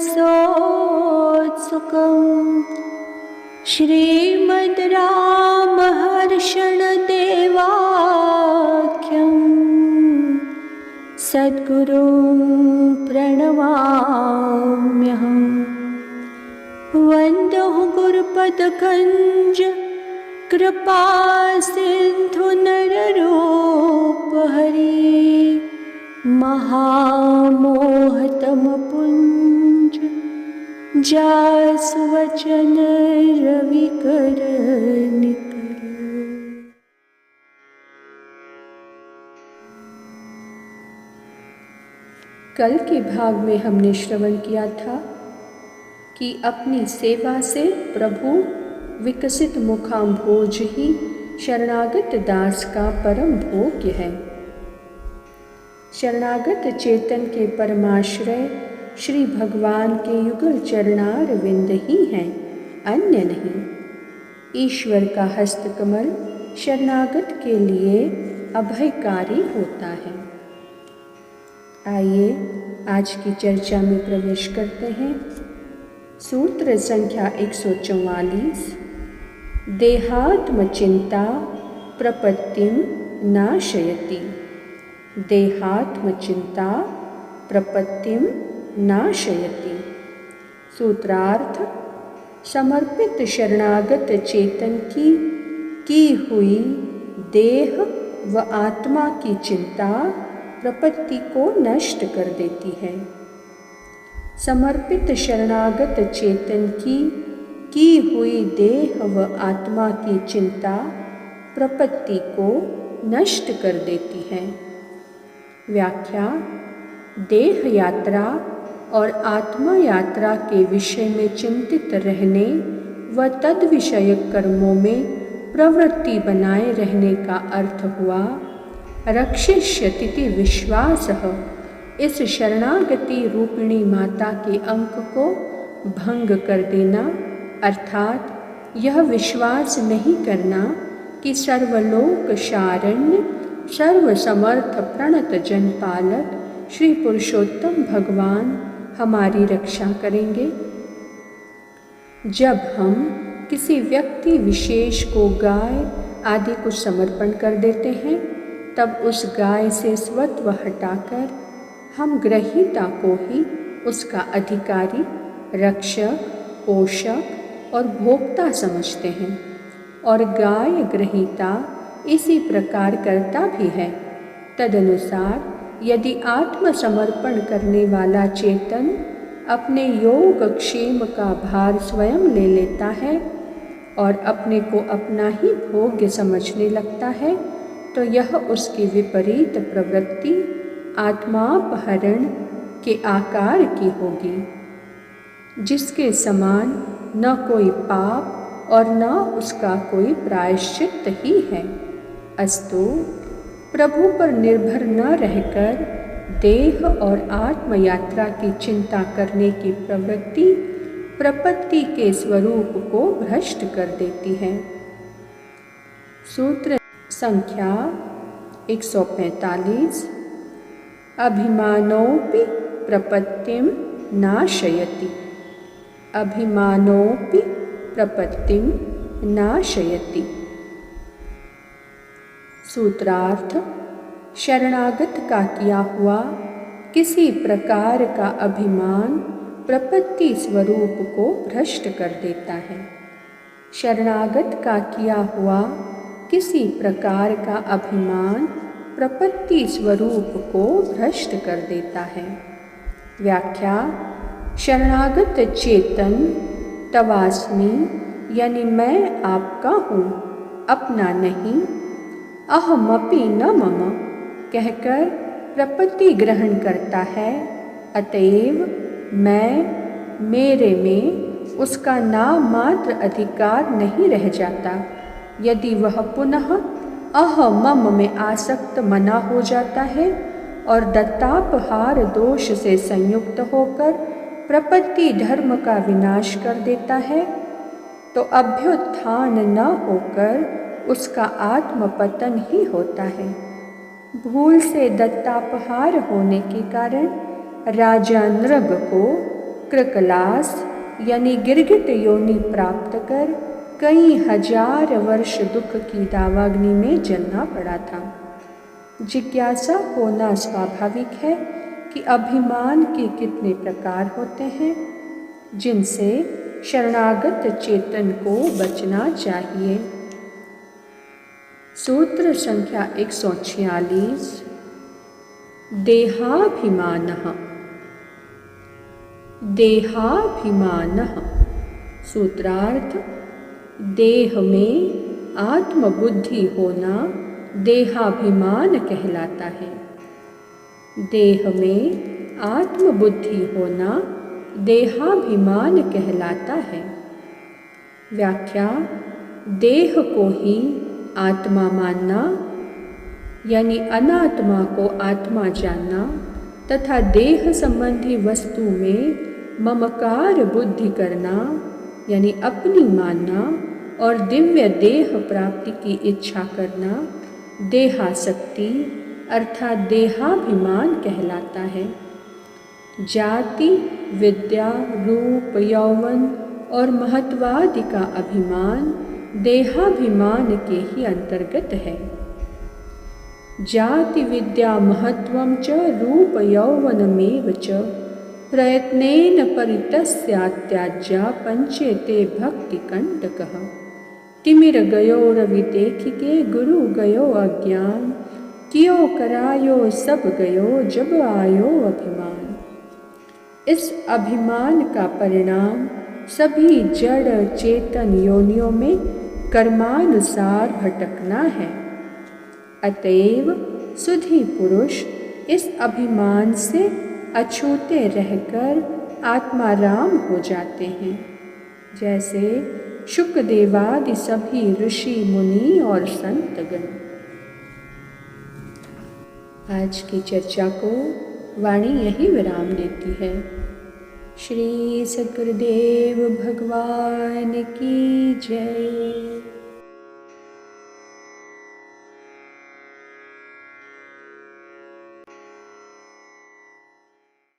रसोत्सुकम् श्रीमद् रामहर्षणदेवाख्यम् सद्गुरुं प्रणमाम्यहम्। वन्दो गुरुपदकञ्ज कृपा सिन्धु नररूपहरि महामोहतमपुञ्ज जासुवचन रविकर निकर। कल के भाग में हमने श्रवण किया था कि अपनी सेवा से प्रभु विकसित मुखाम्भोज ही शरणागत दास का परम भोग्य है। शरणागत चेतन के परमाश्रय श्री भगवान के युगल चरणार विंद ही हैं, अन्य नहीं। ईश्वर का हस्तकमल शरणागत के लिए अभयकारी होता है। आइए आज की चर्चा में प्रवेश करते हैं। सूत्र संख्या 144। देहात्मचिंता प्रपत्तिं नाशयति। देहात्मचिंता प्रपत्तिं नाशयति। सूत्रार्थ: समर्पित शरणागत चेतन की हुई देह व आत्मा की चिंता प्रपत्ति को नष्ट कर देती है। समर्पित शरणागत चेतन की हुई देह व आत्मा की चिंता प्रपत्ति को नष्ट कर देती है। व्याख्या: देह यात्रा और आत्मा यात्रा के विषय में चिंतित रहने व तद विषयक कर्मों में प्रवृत्ति बनाए रहने का अर्थ हुआ रक्षिष्यति विश्वासः। इस शरणागति रूपिणी माता के अंक को भंग कर देना, अर्थात यह विश्वास नहीं करना कि सर्वलोक शारण्य सर्वसमर्थ प्रणत जनपालक श्री पुरुषोत्तम भगवान हमारी रक्षा करेंगे। जब हम किसी व्यक्ति विशेष को गाय आदि को समर्पण कर देते हैं, तब उस गाय से स्वत्व हटाकर हम ग्रहीता को ही उसका अधिकारी, रक्षक, पोषक और भोक्ता समझते हैं, और गाय ग्रहीता इसी प्रकार करता भी है। तदनुसार यदि आत्मसमर्पण करने वाला चेतन अपने योगक्षेम का भार स्वयं ले लेता है और अपने को अपना ही भोग्य समझने लगता है, तो यह उसकी विपरीत प्रवृत्ति आत्मापहरण के आकार की होगी, जिसके समान न कोई पाप और न उसका कोई प्रायश्चित्त ही है। अस्तु, प्रभु पर निर्भर न रहकर देह और आत्म यात्रा की चिंता करने की प्रवृत्ति प्रपत्ति के स्वरूप को भ्रष्ट कर देती है। सूत्र संख्या 145। अभिमानोऽपि प्रपत्तिं नाशयति। अभिमानोऽपि प्रपत्तिं नाशयति। सूत्रार्थ: शरणागत का किया हुआ किसी प्रकार का अभिमान प्रपत्ति स्वरूप को भ्रष्ट कर देता है। शरणागत का किया हुआ किसी प्रकार का अभिमान प्रपत्ति स्वरूप को भ्रष्ट कर देता है। व्याख्या: शरणागत चेतन तवास्मि यानी मैं आपका हूँ, अपना नहीं, अहमपि न मम कहकर प्रपत्ति ग्रहण करता है। अतएव मैं, मेरे में उसका नाममात्र अधिकार नहीं रह जाता। यदि वह पुनः अहमम में आसक्त मना हो जाता है और दत्तापहार दोष से संयुक्त होकर प्रपत्ति धर्म का विनाश कर देता है, तो अभ्युत्थान न होकर उसका आत्मपतन ही होता है। भूल से दत्तापहार होने के कारण राजा नृग को कृकलास यानी गिरगिट योनि प्राप्त कर कई हजार वर्ष दुख की दावाग्नि में जलना पड़ा था। जिज्ञासा होना स्वाभाविक है कि अभिमान के कितने प्रकार होते हैं, जिनसे शरणागत चेतन को बचना चाहिए। सूत्र संख्या 146। देहाभिमानः। देहाभिमानः सूत्रार्थ: देह में आत्मबुद्धि होना देहाभिमान कहलाता है। देह में आत्मबुद्धि होना देहाभिमान कहलाता है। व्याख्या: देह को ही आत्मा मानना यानी अनात्मा को आत्मा जानना तथा देह संबंधी वस्तु में ममकार बुद्धि करना यानी अपनी मानना और दिव्य देह प्राप्ति की इच्छा करना देहासक्ति अर्थात देहाभिमान कहलाता है। जाति, विद्या, रूप, यौवन और महत्वादि का अभिमान देहाभिमान के ही अंतर्गत है। जाति विद्या महत्वं च रूप यौवनमेव च प्रयत्नेन परितस्यात्याज्या पंचेते भक्ति कंटकः। तिमिर गयो रवि देखिके गुरु गयो अज्ञान, कियो करायो सब गयो जब आयो अभिमान। इस अभिमान का परिणाम सभी जड़ चेतन योनियों में कर्मानुसार भटकना है। अतएव सुधी पुरुष इस अभिमान से अछूते रहकर आत्माराम हो जाते हैं, जैसे शुकदेवादि सभी ऋषि मुनि और संतगण। आज की चर्चा को वाणी यही विराम देती है। श्री सद्गुरुदेव भगवान की जय।